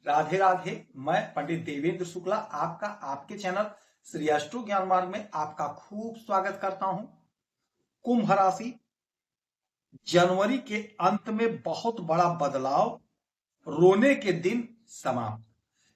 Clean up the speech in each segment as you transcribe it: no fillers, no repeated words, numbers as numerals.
राधे राधे। मैं पंडित देवेंद्र शुक्ला आपका आपके चैनल श्री अष्टो ज्ञान मार्ग में आपका खूब स्वागत करता हूं। कुंभ राशि, जनवरी के अंत में बहुत बड़ा बदलाव, रोने के दिन समाप्त।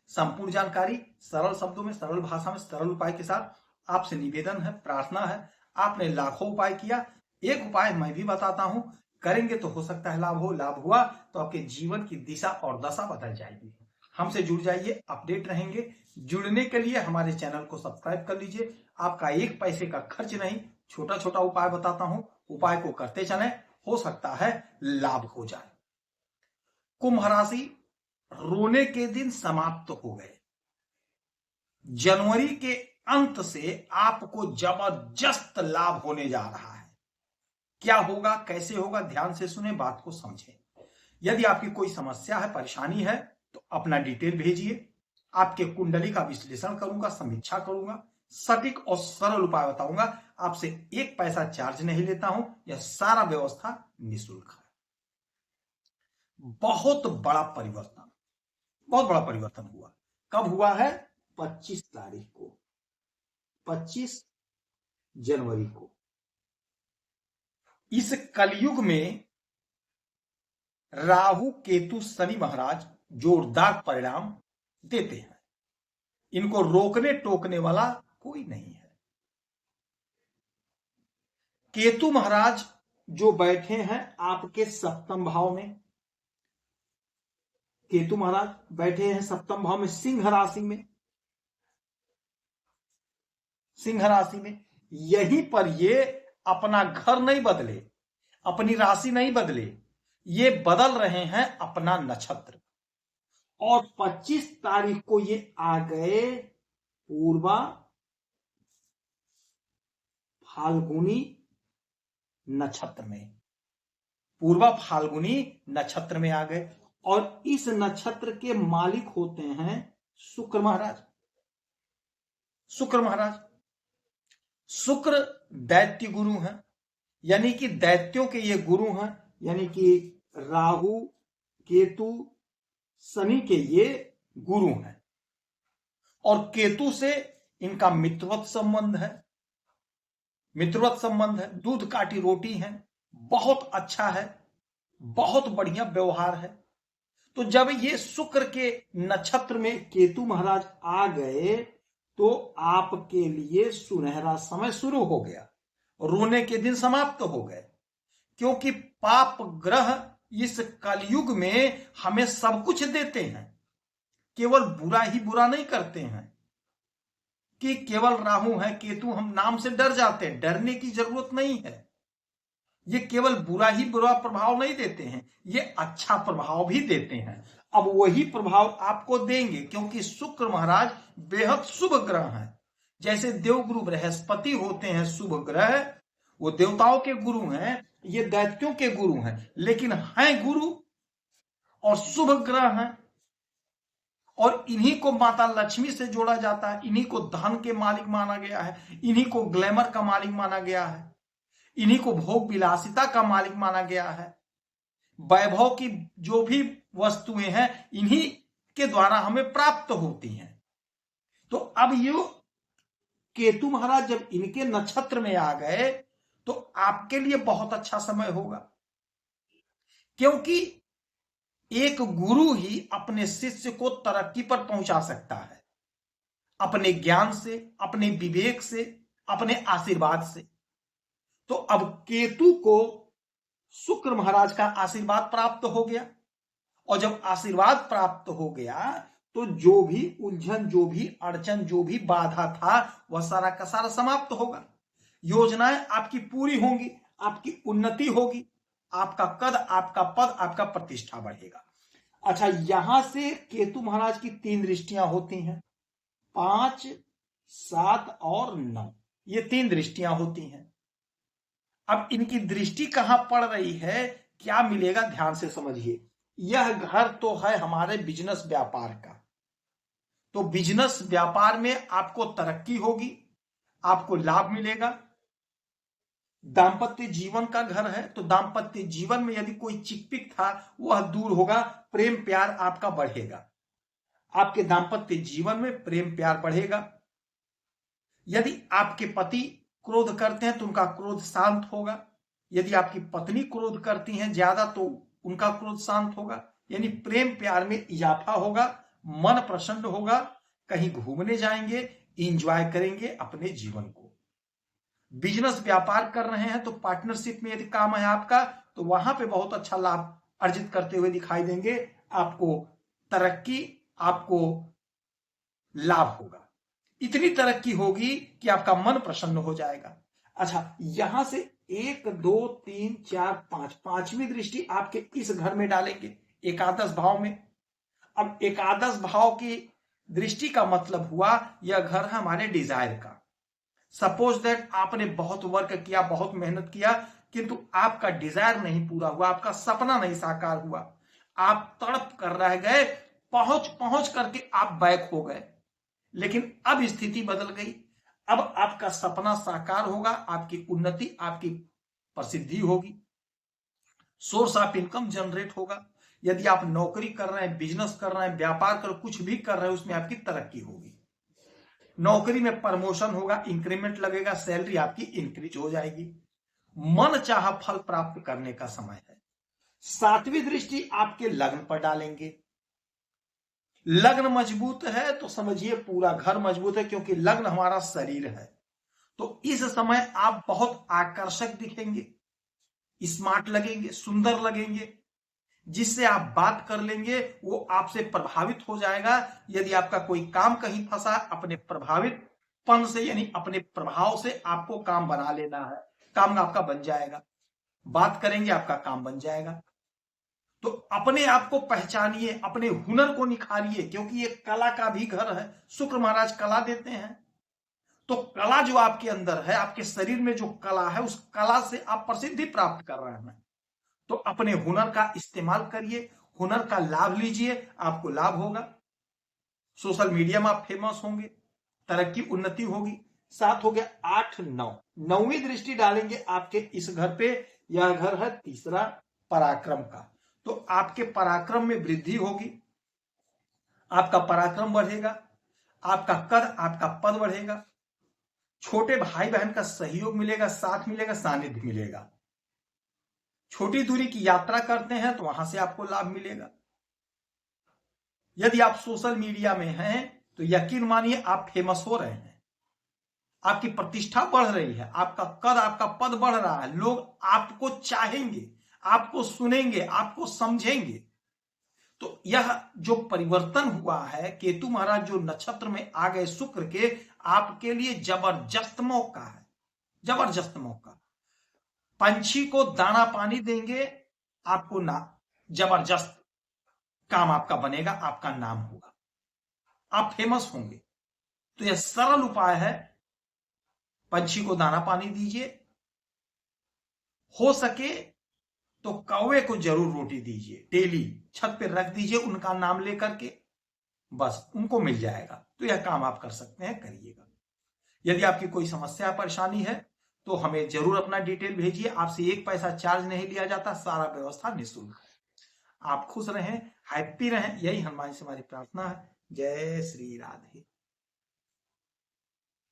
संपूर्ण जानकारी सरल शब्दों में, सरल भाषा में, सरल उपाय के साथ आपसे निवेदन है, प्रार्थना है। आपने लाखों उपाय किया, एक उपाय मैं भी बताता हूं, करेंगे तो हो सकता है लाभ हो। लाभ हुआ तो आपके जीवन की दिशा और दशा बदल जाएगी। हमसे जुड़ जाइए, अपडेट रहेंगे। जुड़ने के लिए हमारे चैनल को सब्सक्राइब कर लीजिए। आपका एक पैसे का खर्च नहीं, छोटा छोटा उपाय बताता हूं, उपाय को करते चलें, हो सकता है लाभ हो जाए। कुंभ राशि, रोने के दिन समाप्त हो गए। जनवरी के अंत से आपको जबरदस्त लाभ होने जा रहा है। क्या होगा, कैसे होगा, ध्यान से सुने, बात को समझें। यदि आपकी कोई समस्या है, परेशानी है, तो अपना डिटेल भेजिए। आपके कुंडली का विश्लेषण करूंगा, समीक्षा करूंगा, सटीक और सरल उपाय बताऊंगा। आपसे एक पैसा चार्ज नहीं लेता हूं, यह सारा व्यवस्था निःशुल्क है। बहुत बड़ा परिवर्तन, बहुत बड़ा परिवर्तन हुआ। कब हुआ है? 25 तारीख को, 25 जनवरी को। इस कलयुग में राहु केतु शनि महाराज जोरदार परिणाम देते हैं। इनको रोकने टोकने वाला कोई नहीं है। केतु महाराज जो बैठे हैं आपके सप्तम भाव में, केतु महाराज बैठे हैं सप्तम भाव में, सिंह राशि में। सिंह राशि में यहीं पर ये अपना घर नहीं बदले, अपनी राशि नहीं बदले, ये बदल रहे हैं अपना नक्षत्र। और 25 तारीख को ये आ गए पूर्वा फाल्गुनी नक्षत्र में, पूर्वा फाल्गुनी नक्षत्र में आ गए। और इस नक्षत्र के मालिक होते हैं शुक्र महाराज। शुक्र महाराज, शुक्र दैत्य गुरु हैं, यानी कि दैत्यों के ये गुरु हैं, यानी कि राहु केतु शनि के ये गुरु हैं। और केतु से इनका मित्रवत संबंध है, मित्रवत संबंध है, दूध काटी रोटी है, बहुत अच्छा है, बहुत बढ़िया व्यवहार है। तो जब ये शुक्र के नक्षत्र में केतु महाराज आ गए तो आपके लिए सुनहरा समय शुरू हो गया, रोने के दिन समाप्त हो गए। क्योंकि पाप ग्रह इस कलयुग में हमें सब कुछ देते हैं, केवल बुरा ही बुरा नहीं करते हैं कि केवल राहु है केतु हम नाम से डर जाते हैं। डरने की जरूरत नहीं है। ये केवल बुरा ही बुरा प्रभाव नहीं देते हैं, ये अच्छा प्रभाव भी देते हैं। अब वही प्रभाव आपको देंगे, क्योंकि शुक्र महाराज बेहद शुभ ग्रह हैं। जैसे देवगुरु बृहस्पति होते हैं शुभ ग्रह, वो देवताओं के गुरु हैं, ये दैत्यों के गुरु हैं, लेकिन हैं गुरु और शुभ ग्रह हैं। और इन्हीं को माता लक्ष्मी से जोड़ा जाता है, इन्हीं को धन के मालिक माना गया है, इन्हीं को ग्लैमर का मालिक माना गया है, इन्हीं को भोग विलासिता का मालिक माना गया है। वैभव की जो भी वस्तुएं हैं इन्हीं के द्वारा हमें प्राप्त होती हैं। तो अब ये केतु महाराज जब इनके नक्षत्र में आ गए तो आपके लिए बहुत अच्छा समय होगा। क्योंकि एक गुरु ही अपने शिष्य को तरक्की पर पहुंचा सकता है, अपने ज्ञान से, अपने विवेक से, अपने आशीर्वाद से। तो अब केतु को शुक्र महाराज का आशीर्वाद प्राप्त हो गया, और जब आशीर्वाद प्राप्त हो गया तो जो भी उलझन, जो भी अड़चन, जो भी बाधा था वह सारा का सारा समाप्त होगा। योजनाएं आपकी पूरी होंगी, आपकी उन्नति होगी, आपका कद, आपका पद, आपका प्रतिष्ठा बढ़ेगा। अच्छा, यहां से केतु महाराज की 3 दृष्टियां होती हैं, 5, 7 और 9, ये 3 दृष्टियां होती हैं। अब इनकी दृष्टि कहां पड़ रही है, क्या मिलेगा, ध्यान से समझिए। यह घर तो है हमारे बिजनेस व्यापार का, तो बिजनेस व्यापार में आपको तरक्की होगी, आपको लाभ मिलेगा। दांपत्य जीवन का घर है, तो दांपत्य जीवन में यदि कोई चिकपिक था वह दूर होगा, प्रेम प्यार आपका बढ़ेगा। आपके दाम्पत्य जीवन में प्रेम प्यार बढ़ेगा। यदि आपके पति क्रोध करते हैं तो उनका क्रोध शांत होगा। यदि आपकी पत्नी क्रोध करती हैं ज्यादा तो उनका क्रोध शांत होगा। यानी प्रेम प्यार में इजाफा होगा, मन प्रसन्न होगा, कहीं घूमने जाएंगे, एंजॉय करेंगे अपने जीवन को। बिजनेस व्यापार कर रहे हैं तो पार्टनरशिप में यदि काम है आपका तो वहां पे बहुत अच्छा लाभ अर्जित करते हुए दिखाई देंगे। आपको तरक्की, आपको लाभ होगा। इतनी तरक्की होगी कि आपका मन प्रसन्न हो जाएगा। अच्छा, यहां से 1 2 3 4 5, पांचवी दृष्टि आपके इस घर में डालेंगे, एकादश भाव में। अब एकादश भाव की दृष्टि का मतलब हुआ यह घर है हमारे डिजायर का। सपोज दैट आपने बहुत वर्क किया, बहुत मेहनत किया, किंतु आपका डिजायर नहीं पूरा हुआ, आपका सपना नहीं साकार हुआ, आप तड़प कर रह गए, पहुंच पहुंच करके आप बैक हो गए। लेकिन अब स्थिति बदल गई, अब आपका सपना साकार होगा, आपकी उन्नति, आपकी प्रसिद्धि होगी, सोर्स ऑफ इनकम जनरेट होगा। यदि आप नौकरी कर रहे हैं, बिजनेस कर रहे हैं, व्यापार कर, कुछ भी कर रहे हैं, उसमें आपकी तरक्की होगी। नौकरी में प्रमोशन होगा, इंक्रीमेंट लगेगा, सैलरी आपकी इंक्रीज हो जाएगी। मन चाहा फल प्राप्त करने का समय है। सातवीं दृष्टि आपके लग्न पर डालेंगे। लग्न मजबूत है तो समझिए पूरा घर मजबूत है, क्योंकि लग्न हमारा शरीर है। तो इस समय आप बहुत आकर्षक दिखेंगे, स्मार्ट लगेंगे, सुंदर लगेंगे, जिससे आप बात कर लेंगे वो आपसे प्रभावित हो जाएगा। यदि आपका कोई काम कहीं फंसा, अपने प्रभावितपन से यानी अपने प्रभाव से आपको काम बना लेना है, काम आपका बन जाएगा। बात करेंगे, आपका काम बन जाएगा। तो अपने आप को पहचानिए, अपने हुनर को निखारिए, क्योंकि ये कला का भी घर है। शुक्र महाराज कला देते हैं। तो कला जो आपके अंदर है, आपके शरीर में जो कला है, उस कला से आप प्रसिद्धि प्राप्त कर रहे हैं। तो अपने हुनर का इस्तेमाल करिए, हुनर का लाभ लीजिए, आपको लाभ होगा। सोशल मीडिया में आप फेमस होंगे, तरक्की उन्नति होगी। 7 हो गया। 8 9, नौवीं दृष्टि डालेंगे आपके इस घर पे। यह घर है तीसरा, पराक्रम का। तो आपके पराक्रम में वृद्धि होगी, आपका पराक्रम बढ़ेगा, आपका कद, आपका पद बढ़ेगा, छोटे भाई बहन का सहयोग मिलेगा, साथ मिलेगा, सानिध्य मिलेगा। छोटी दूरी की यात्रा करते हैं तो वहां से आपको लाभ मिलेगा। यदि आप सोशल मीडिया में हैं तो यकीन मानिए आप फेमस हो रहे हैं, आपकी प्रतिष्ठा बढ़ रही है, आपका कद, आपका पद बढ़ रहा है, लोग आपको चाहेंगे, आपको सुनेंगे, आपको समझेंगे। तो यह जो परिवर्तन हुआ है, केतु महाराज जो नक्षत्र में आ गए शुक्र के, आपके लिए जबरदस्त मौका है, जबरदस्त मौका। पंछी को दाना पानी देंगे, आपको ना जबरदस्त काम आपका बनेगा, आपका नाम होगा, आप फेमस होंगे। तो यह सरल उपाय है, पंछी को दाना पानी दीजिए, हो सके तो कौवे को जरूर रोटी दीजिए, डेली छत पे रख दीजिए उनका नाम लेकर के, बस उनको मिल जाएगा। तो यह काम आप कर सकते हैं, करिएगा। यदि आपकी कोई समस्या परेशानी है तो हमें जरूर अपना डिटेल भेजिए, आपसे 1 पैसा चार्ज नहीं लिया जाता, सारा व्यवस्था निःशुल्क है। आप खुश रहें, हैप्पी रहें, यही हनुमान से हमारी प्रार्थना है। जय श्री राधे।